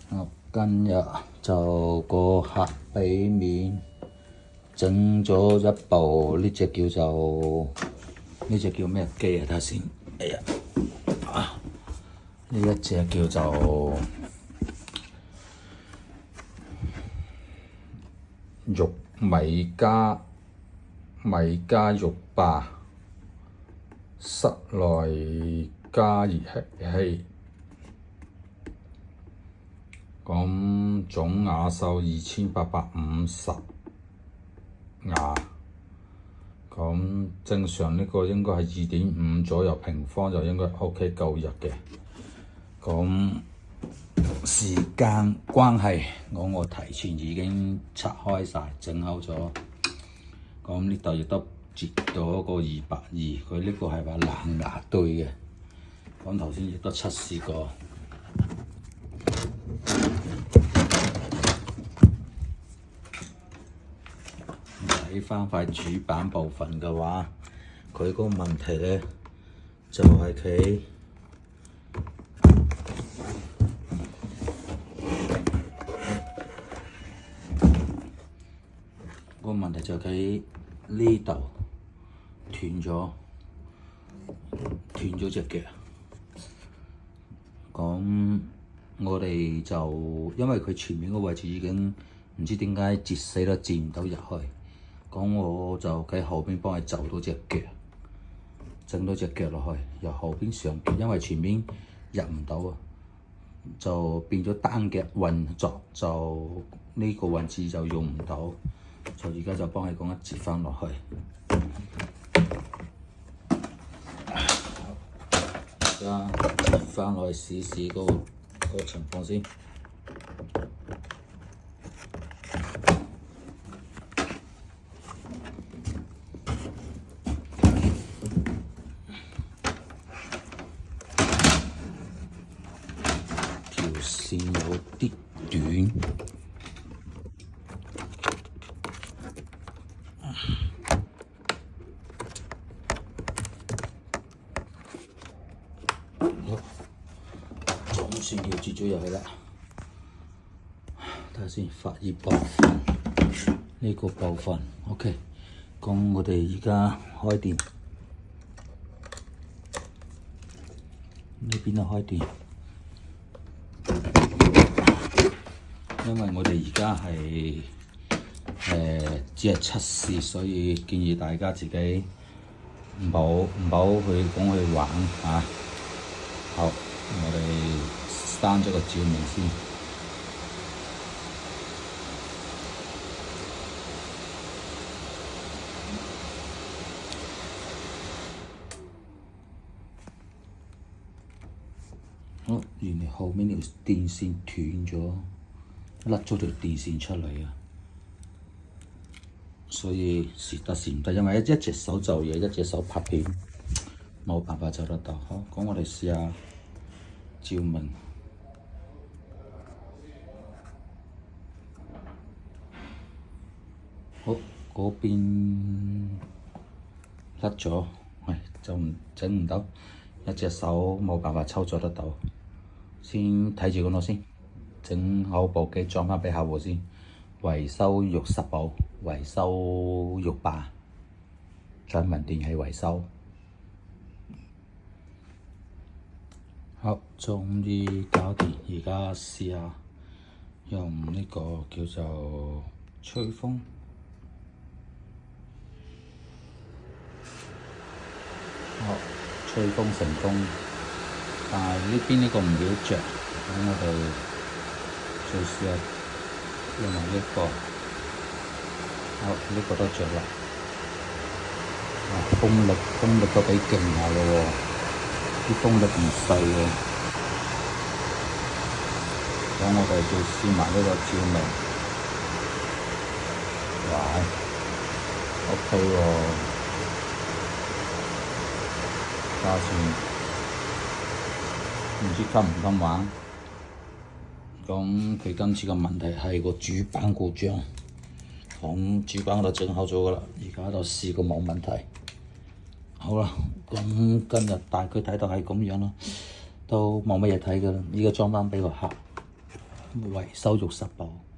我今日就個客俾面整咗一部呢隻叫咩機啊？睇下先。哎呀，呢一隻叫做米家浴霸室內加熱器。咁總瓦數2850瓦，咁正常呢個應該係2.5左右平方就應該 OK 夠日嘅。咁時間關係，我提前已經拆開晒，整好咗。咁呢度亦都截咗個220，佢呢個係話藍牙對嘅。咁頭先亦都測試過。睇翻塊主板部分嘅話，佢個問題咧就係佢呢度斷咗隻腳。咁我哋就因為佢前面個位置已經唔知點解截死都截唔到入去。咁我就喺後邊幫佢就到隻腳，整到隻腳落去，由後邊上腳，因為前面入唔到啊，就變咗單腳運作，就呢個位置就用唔到，就而家就幫佢講一截翻落去。而家截翻落去試試嗰個情況先。線有啲短，總算要接咗入去啦。睇下先，發熱部分呢個部分 OK。咁我哋而家開電，呢邊都開電。因為我哋而家係只係測試，所以建議大家自己唔好去玩嚇。好，我哋閂咗個照明先。好，原來後面條電線斷咗。甩咗條電線出嚟啊！所以時唔得，因為一隻手做嘢，一隻手拍片，冇辦法做得到。好，咁我哋試下照明。好，嗰邊甩咗，就整唔到，一隻手冇辦法操作得到。先睇住嗰度先。整好部機裝返畀客戶先，維修浴室寶，維修浴霸，專門電器維修。好，終於搞掂，而家試下用呢個叫做吹風。好，吹風成功，但係呢邊呢個唔曉着，咁我哋再試下用埋呢個，好，呢個都着啦。風力都幾勁下嘅喎，啲風力唔細嘅。咁我哋再試埋呢個照明，哇 ，OK 喎，加算唔知襟唔襟玩。咁佢今次嘅問題係個主板故障，咁主板我都整好咗噶啦，而家就試過冇問題。好啦，咁今日大概睇到係咁樣啦，都冇乜嘢睇噶啦，依家裝翻畀個客。為手續實報。